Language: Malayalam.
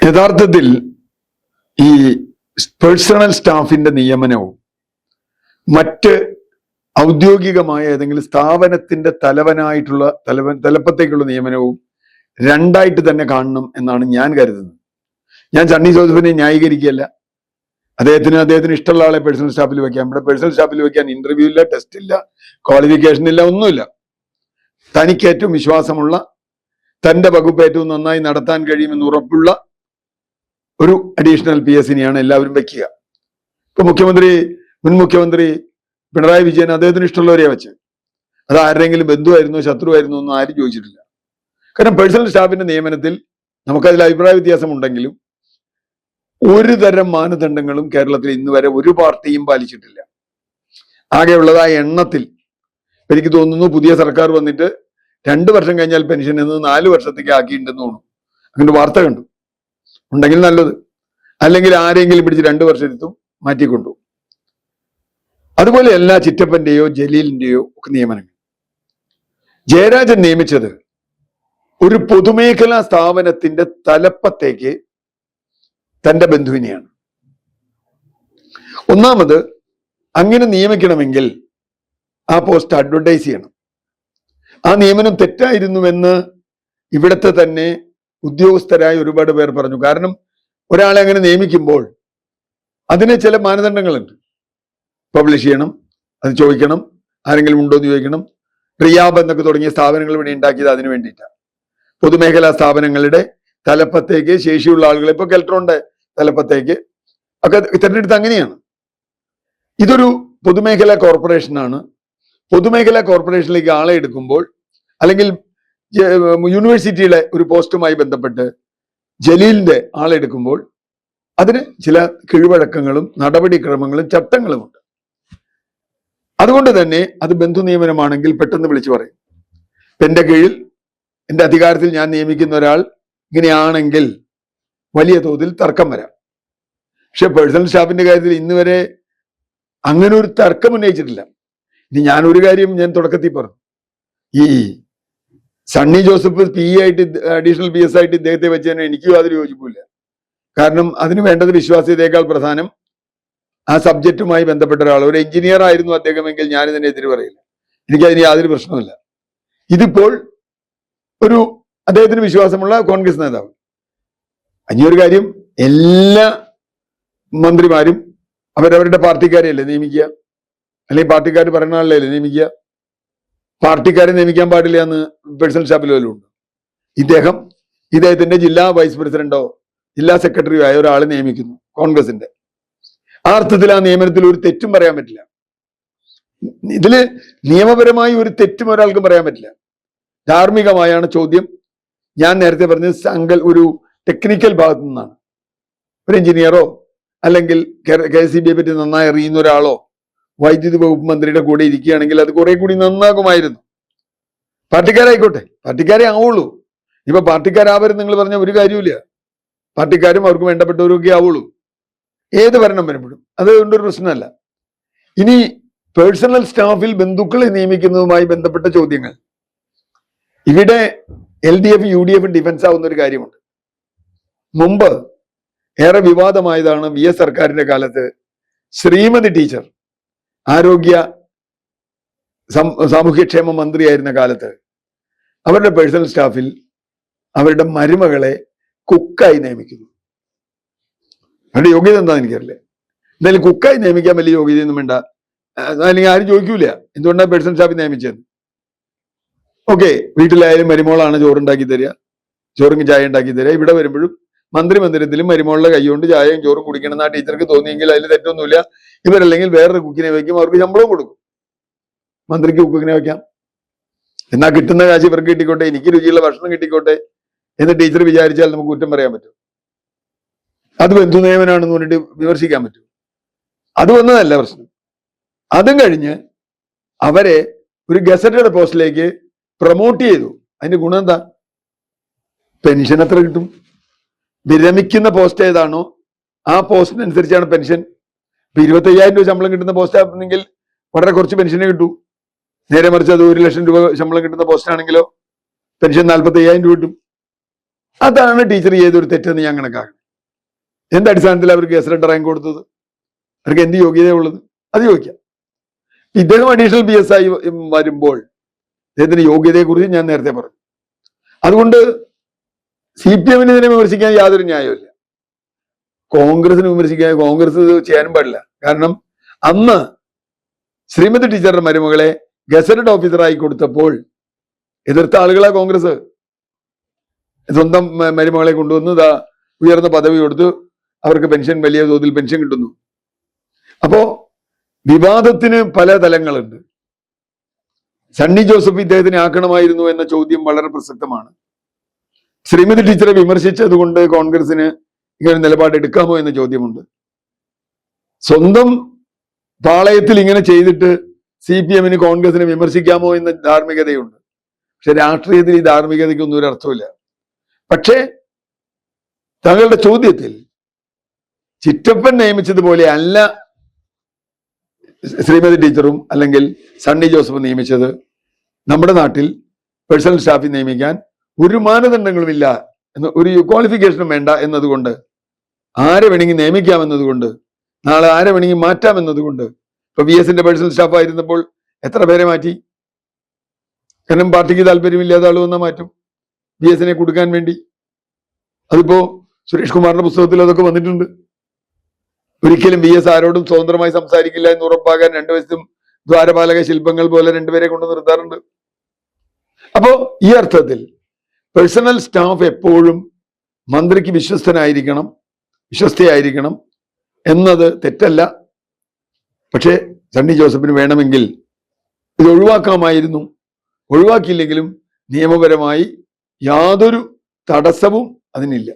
യഥാർത്ഥത്തിൽ ഈ പേഴ്സണൽ സ്റ്റാഫിന്റെ നിയമനവും മറ്റ് ഔദ്യോഗികമായ ഏതെങ്കിലും സ്ഥാപനത്തിന്റെ തലപ്പത്തേക്കുള്ള നിയമനവും രണ്ടായിട്ട് തന്നെ കാണണം എന്നാണ് ഞാൻ കരുതുന്നത്. ഞാൻ സണ്ണി ജോസഫിനെ ന്യായീകരിക്കുകയല്ല. അദ്ദേഹത്തിന് ഇഷ്ടമുള്ള ആളെ പേഴ്സണൽ സ്റ്റാഫിൽ വെക്കാം. ഇവിടെ പേഴ്സണൽ സ്റ്റാഫിൽ വെക്കാൻ ഇന്റർവ്യൂ ഇല്ല, ടെസ്റ്റ് ഇല്ല, ക്വാളിഫിക്കേഷൻ ഇല്ല, ഒന്നുമില്ല. തനിക്ക് ഏറ്റവും വിശ്വാസമുള്ള, തന്റെ വകുപ്പ് ഏറ്റവും നന്നായി നടത്താൻ കഴിയുമെന്ന് ഉറപ്പുള്ള ഒരു അഡീഷണൽ PS-നെയാണ് എല്ലാവരും വെക്കുക. ഇപ്പൊ മുൻ മുഖ്യമന്ത്രി പിണറായി വിജയൻ അദ്ദേഹത്തിന് ഇഷ്ടമുള്ളവരെയാ വെച്ച്. അത് ആരുടെയെങ്കിലും ബന്ധുവായിരുന്നോ ശത്രുവായിരുന്നോ ഒന്നും ആരും ചോദിച്ചിട്ടില്ല. കാരണം പേഴ്സണൽ സ്റ്റാഫിന്റെ നിയമനത്തിൽ നമുക്കതിൽ അഭിപ്രായ വ്യത്യാസം ഉണ്ടെങ്കിലും ഒരു തരം മാനദണ്ഡങ്ങളും കേരളത്തിൽ ഇന്ന് വരെ ഒരു പാർട്ടിയും പാലിച്ചിട്ടില്ല. ആകെയുള്ളത് ആ എണ്ണത്തിൽ. എനിക്ക് തോന്നുന്നു പുതിയ സർക്കാർ വന്നിട്ട് 2 വർഷം കഴിഞ്ഞാൽ പെൻഷൻ എന്ന് 4 വർഷത്തേക്ക് ആക്കിയിട്ടുണ്ടെന്ന് തോന്നുന്നു. അങ്ങനെ വാർത്ത കണ്ടു. ഉണ്ടെങ്കിൽ നല്ലത്, അല്ലെങ്കിൽ ആരെങ്കിലും പിടിച്ച് 2 വർഷത്തും മാറ്റിക്കൊണ്ടു. അതുപോലെ എല്ലാ ചിറ്റപ്പന്റെയോ ജലീലിന്റെയോ ഒക്കെ നിയമനങ്ങൾ ജയരാജൻ നിയമിച്ചത് ഒരു പൊതുമേഖലാ സ്ഥാപനത്തിന്റെ തലപ്പത്തേക്ക് തന്റെ ബന്ധുവിനെയാണ്. ഒന്നാമത്, അങ്ങനെ നിയമിക്കണമെങ്കിൽ ആ പോസ്റ്റ് അഡ്വർടൈസ് ചെയ്യണം. ആ നിയമനം തെറ്റായിരുന്നുവെന്ന് ഇവിടുത്തെ തന്നെ ഉദ്യോഗസ്ഥരായ ഒരുപാട് പേർ പറഞ്ഞു. കാരണം ഒരാളെ അങ്ങനെ നിയമിക്കുമ്പോൾ അതിന് ചില മാനദണ്ഡങ്ങളുണ്ട്. പബ്ലിഷ് ചെയ്യണം, അത് ചോദിക്കണം, ആരെങ്കിലും ഉണ്ടോ എന്ന് ചോദിക്കണം. റിയാബ് എന്നൊക്കെ തുടങ്ങിയ സ്ഥാപനങ്ങൾ ഇവിടെ ഉണ്ടാക്കിയത് അതിനു വേണ്ടിയിട്ടാണ്. പൊതുമേഖലാ സ്ഥാപനങ്ങളുടെ തലപ്പത്തേക്ക് ശേഷിയുള്ള ആളുകളെ, ഇപ്പൊ കെൽട്രോണിന്റെ തലപ്പത്തേക്ക് ഒക്കെ തിരഞ്ഞെടുത്ത് അങ്ങനെയാണ്. ഇതൊരു പൊതുമേഖലാ കോർപ്പറേഷനാണ്. പൊതുമേഖലാ കോർപ്പറേഷനിലേക്ക് ആളെ എടുക്കുമ്പോൾ, അല്ലെങ്കിൽ യൂണിവേഴ്സിറ്റിയുടെ ഒരു പോസ്റ്റുമായി ബന്ധപ്പെട്ട് ജലീലിന്റെ ആളെ എടുക്കുമ്പോൾ അതിന് ചില കീഴ്വഴക്കങ്ങളും നടപടിക്രമങ്ങളും ചട്ടങ്ങളുമുണ്ട്. അതുകൊണ്ട് തന്നെ അത് ബന്ധു നിയമനമാണെങ്കിൽ പെട്ടെന്ന് വിളിച്ചു പറയും. എന്റെ കീഴിൽ, എന്റെ അധികാരത്തിൽ ഞാൻ നിയമിക്കുന്ന ഒരാൾ ഇങ്ങനെയാണെങ്കിൽ വലിയ തോതിൽ തർക്കം വരാം. പക്ഷെ പേഴ്സണൽ സ്റ്റാഫിന്റെ കാര്യത്തിൽ ഇന്ന് വരെ അങ്ങനെ ഒരു തർക്കം ഉന്നയിച്ചിട്ടില്ല. ഇനി ഞാനൊരു കാര്യം ഞാൻ തുടക്കത്തിൽ പറഞ്ഞു. ഈ സണ്ണി ജോസഫ് അഡീഷണൽ PS ആയിട്ട് ഇദ്ദേഹത്തെ വെച്ചതിന് എനിക്കും യാതൊരു യോജിപ്പില്ല. കാരണം അതിന് വേണ്ടത് വിശ്വാസ്യതയേക്കാൾ പ്രധാനം ആ സബ്ജക്റ്റുമായി ബന്ധപ്പെട്ട ഒരാൾ. ഒരു എഞ്ചിനീയർ ആയിരുന്നു അദ്ദേഹമെങ്കിൽ ഞാൻ ഇതിനെതിരെ പറയില്ല. എനിക്കതിന് യാതൊരു പ്രശ്നമില്ല. ഇതിപ്പോൾ ഒരു അദ്ദേഹത്തിന് വിശ്വാസമുള്ള കോൺഗ്രസ് നേതാവ്. ഒരു കാര്യം, എല്ലാ മന്ത്രിമാരും അവരവരുടെ പാർട്ടിക്കാരെയല്ലേ നിയമിക്കുക, അല്ലെങ്കിൽ പാർട്ടിക്കാർ പറയുന്ന ആളല്ലേ നിയമിക്കുക. പാർട്ടിക്കാരെ നിയമിക്കാൻ പാടില്ല എന്ന് പേഴ്സണൽ സ്റ്റാഫിൽ പോലും ഉണ്ട്. ഇദ്ദേഹത്തിന്റെ ജില്ലാ വൈസ് പ്രസിഡന്റോ ജില്ലാ സെക്രട്ടറിയോ ആയ ഒരാളെ നിയമിക്കുന്നു കോൺഗ്രസിന്റെ. ആ അർത്ഥത്തിൽ ആ നിയമനത്തിൽ ഒരു തെറ്റും പറയാൻ പറ്റില്ല. ഇതില് നിയമപരമായി ഒരു തെറ്റും ഒരാൾക്കും പറയാൻ പറ്റില്ല. ധാർമ്മികമായാണ് ചോദ്യം. ഞാൻ നേരത്തെ പറഞ്ഞത് ഒരു ടെക്നിക്കൽ ഭാഗത്തു നിന്നാണ്. ഒരു എഞ്ചിനീയറോ അല്ലെങ്കിൽ KCBയെ പറ്റി നന്നായി അറിയുന്ന ഒരാളോ വൈദ്യുതി വകുപ്പ് മന്ത്രിയുടെ കൂടെ ഇരിക്കുകയാണെങ്കിൽ അത് കുറെ കൂടി നന്നാകുമായിരുന്നു. പാർട്ടിക്കാരായിക്കോട്ടെ, പാർട്ടിക്കാരെ ആവുള്ളൂ. ഇപ്പൊ പാർട്ടിക്കാരാവരും നിങ്ങൾ പറഞ്ഞ ഒരു കാര്യമില്ല. പാർട്ടിക്കാരും അവർക്ക് വേണ്ടപ്പെട്ടവരൊക്കെ ആവുള്ളൂ. ഏത് ഭരണം വരുമ്പോഴും അതുകൊണ്ടൊരു പ്രശ്നമല്ല. ഇനി പേഴ്സണൽ സ്റ്റാഫിൽ ബന്ധുക്കളെ നിയമിക്കുന്നതുമായി ബന്ധപ്പെട്ട ചോദ്യങ്ങൾ, ഇവിടെ LDF UDF ഡിഫൻസ് ആവുന്ന ഒരു കാര്യമുണ്ട്. മുമ്പ് ഏറെ വിവാദമായതാണ് VS സർക്കാരിന്റെ കാലത്ത് ശ്രീമതി ടീച്ചർ സാമൂഹ്യക്ഷേമ മന്ത്രിയായിരുന്ന കാലത്ത് അവരുടെ പേഴ്സണൽ സ്റ്റാഫിൽ അവരുടെ മരുമകളെ കുക്കായി നിയമിക്കുന്നു. അവരുടെ യോഗ്യത എന്താണെന്ന് എനിക്കറിയില്ല. എന്തായാലും കുക്കായി നിയമിക്കാൻ വലിയ യോഗ്യതയൊന്നും വേണ്ട, അല്ലെങ്കിൽ ആരും ചോദിക്കൂല എന്തുകൊണ്ടാണ് പേഴ്സണൽ സ്റ്റാഫിൽ നിയമിച്ചത്. ഓക്കെ, വീട്ടിലായാലും മരുമോളാണ് ചോറുണ്ടാക്കി തരിക, ചോറും ചായ ഉണ്ടാക്കി തരിക. ഇവിടെ വരുമ്പോഴും മന്ത്രിമന്ദിരത്തിലും മരുമോളുടെ കൈകൊണ്ട് ചായയും ചോറും കുടിക്കണമെന്ന് ആ ടീച്ചർക്ക് തോന്നിയെങ്കിൽ അതിൽ തെറ്റൊന്നുമില്ല. ഇവരല്ലെങ്കിൽ വേറൊരു കുക്കിനെ വയ്ക്കും, അവർക്ക് ശമ്പളവും കൊടുക്കും. മന്ത്രിക്ക് കുക്കിനെ വയ്ക്കാം, എന്നാ കിട്ടുന്ന കാശ് ഇവർക്ക് കിട്ടിക്കോട്ടെ, എനിക്ക് രുചിയുള്ള ഭക്ഷണം കിട്ടിക്കോട്ടെ എന്ന് ടീച്ചർ വിചാരിച്ചാൽ നമുക്ക് കുറ്റം പറയാൻ പറ്റും. അത് ബന്ധു നിയമനാണെന്ന് പറഞ്ഞിട്ട് വിമർശിക്കാൻ പറ്റും. അത് വന്നതല്ല പ്രശ്നം. അതും കഴിഞ്ഞ് അവരെ ഒരു ഗസറ്റഡ് പോസ്റ്റിലേക്ക് പ്രൊമോട്ട് ചെയ്തു. അതിന്റെ ഗുണം എന്താ? പെൻഷൻ എത്ര കിട്ടും? വിരമിക്കുന്ന പോസ്റ്റ് ഏതാണോ ആ പോസ്റ്റിനനുസരിച്ചാണ് പെൻഷൻ. ഇപ്പൊ 25,000 രൂപ ശമ്പളം കിട്ടുന്ന പോസ്റ്റ് ആണെങ്കിൽ വളരെ കുറച്ച് പെൻഷനെ കിട്ടൂ. നേരെ മറിച്ച് അത് 1 ലക്ഷം രൂപ ശമ്പളം കിട്ടുന്ന പോസ്റ്റ് ആണെങ്കിലോ പെൻഷൻ 45,000 രൂപ കിട്ടും. അതാണ് ടീച്ചർ ചെയ്തൊരു തെറ്റെന്ന് ഞാൻ കണക്കാക്കണം. എന്ത് അടിസ്ഥാനത്തിൽ അവർക്ക് ഗസറ്റഡ് റാങ്ക് കൊടുത്തത്? അവർക്ക് എന്ത് യോഗ്യതയുള്ളത്? അത് ചോദിക്കാം. ഇദ്ദേഹം അഡീഷണൽ PS ആയി വരുമ്പോൾ അദ്ദേഹത്തിന്റെ യോഗ്യതയെക്കുറിച്ച് ഞാൻ നേരത്തെ പറഞ്ഞു. അതുകൊണ്ട് CPM ഇതിനെ വിമർശിക്കാൻ യാതൊരു ന്യായമില്ല. കോൺഗ്രസിന് വിമർശിക്കാൻ കോൺഗ്രസ് ചെയ്യാനും പാടില്ല. കാരണം അന്ന് ശ്രീമതി ടീച്ചറുടെ മരുമകളെ ഗസറ്റഡ് ഓഫീസറായി കൊടുത്തപ്പോൾ എതിർത്ത ആളുകളാ കോൺഗ്രസ്. സ്വന്തം മരുമകളെ കൊണ്ടുവന്ന് ഉയർന്ന പദവി കൊടുത്തു, അവർക്ക് പെൻഷൻ, വലിയ തോതിൽ പെൻഷൻ കിട്ടുന്നു. അപ്പോ വിവാദത്തിന് പല തലങ്ങളുണ്ട്. സണ്ണി ജോസഫ് ഇദ്ദേഹത്തിനെ ആക്കണമായിരുന്നു എന്ന ചോദ്യം വളരെ പ്രസക്തമാണ്. ശ്രീമതി ടീച്ചറെ വിമർശിച്ചതുകൊണ്ട് കോൺഗ്രസിന് ഇങ്ങനെ നിലപാട് എടുക്കാമോ എന്ന ചോദ്യമുണ്ട്. സ്വന്തം പാളയത്തിൽ ഇങ്ങനെ ചെയ്തിട്ട് CPM കോൺഗ്രസിനെ വിമർശിക്കാമോ എന്ന ധാർമ്മികതയുണ്ട്. പക്ഷെ രാഷ്ട്രീയത്തിൽ ഈ ധാർമ്മികതയ്ക്കൊന്നും ഒരു അർത്ഥമില്ല. പക്ഷേ താങ്കളുടെ ചോദ്യത്തിൽ ചിറ്റപ്പൻ നിയമിച്ചതുപോലെ അല്ല ശ്രീമതി ടീച്ചറും അല്ലെങ്കിൽ സണ്ണി ജോസഫ് നിയമിച്ചത്. നമ്മുടെ നാട്ടിൽ പേഴ്സണൽ സ്റ്റാഫിൽ നിയമിക്കാൻ ഒരു മാനദണ്ഡങ്ങളുമില്ല, ഒരു ക്വാളിഫിക്കേഷനും വേണ്ട എന്നതുകൊണ്ട്, ആരെ വേണമെങ്കിൽ നിയമിക്കാമെന്നതുകൊണ്ട്, നാളെ ആരെ വേണമെങ്കിൽ മാറ്റാമെന്നതുകൊണ്ട്. ഇപ്പൊ VSന്റെ പേഴ്സണൽ സ്റ്റാഫ് ആയിരുന്നപ്പോൾ എത്ര പേരെ മാറ്റി? കാരണം പാർട്ടിക്ക് താല്പര്യമില്ലാത്ത ആൾ വന്നാൽ മാറ്റും VSനെ കൊടുക്കാൻ വേണ്ടി. അതിപ്പോ സുരേഷ് കുമാറിന്റെ പുസ്തകത്തിൽ അതൊക്കെ വന്നിട്ടുണ്ട്. ഒരിക്കലും VS ആരോടും സ്വതന്ത്രമായി സംസാരിക്കില്ല എന്ന് ഉറപ്പാക്കാൻ 2 വശത്തും ദ്വാരപാലക ശില്പങ്ങൾ പോലെ 2 പേരെ കൊണ്ട് നിർത്താറുണ്ട്. അപ്പോ ഈ അർത്ഥത്തിൽ പേഴ്സണൽ സ്റ്റാഫ് എപ്പോഴും മന്ത്രിക്ക് വിശ്വസ്തനായിരിക്കണം, വിശ്വസ്തയായിരിക്കണം എന്നത് തെറ്റല്ല. പക്ഷേ സണ്ണി ജോസഫിന് വേണമെങ്കിൽ ഇത് ഒഴിവാക്കാമായിരുന്നു. ഒഴിവാക്കിയില്ലെങ്കിലും നിയമപരമായി യാതൊരു തടസ്സവും അതിനില്ല.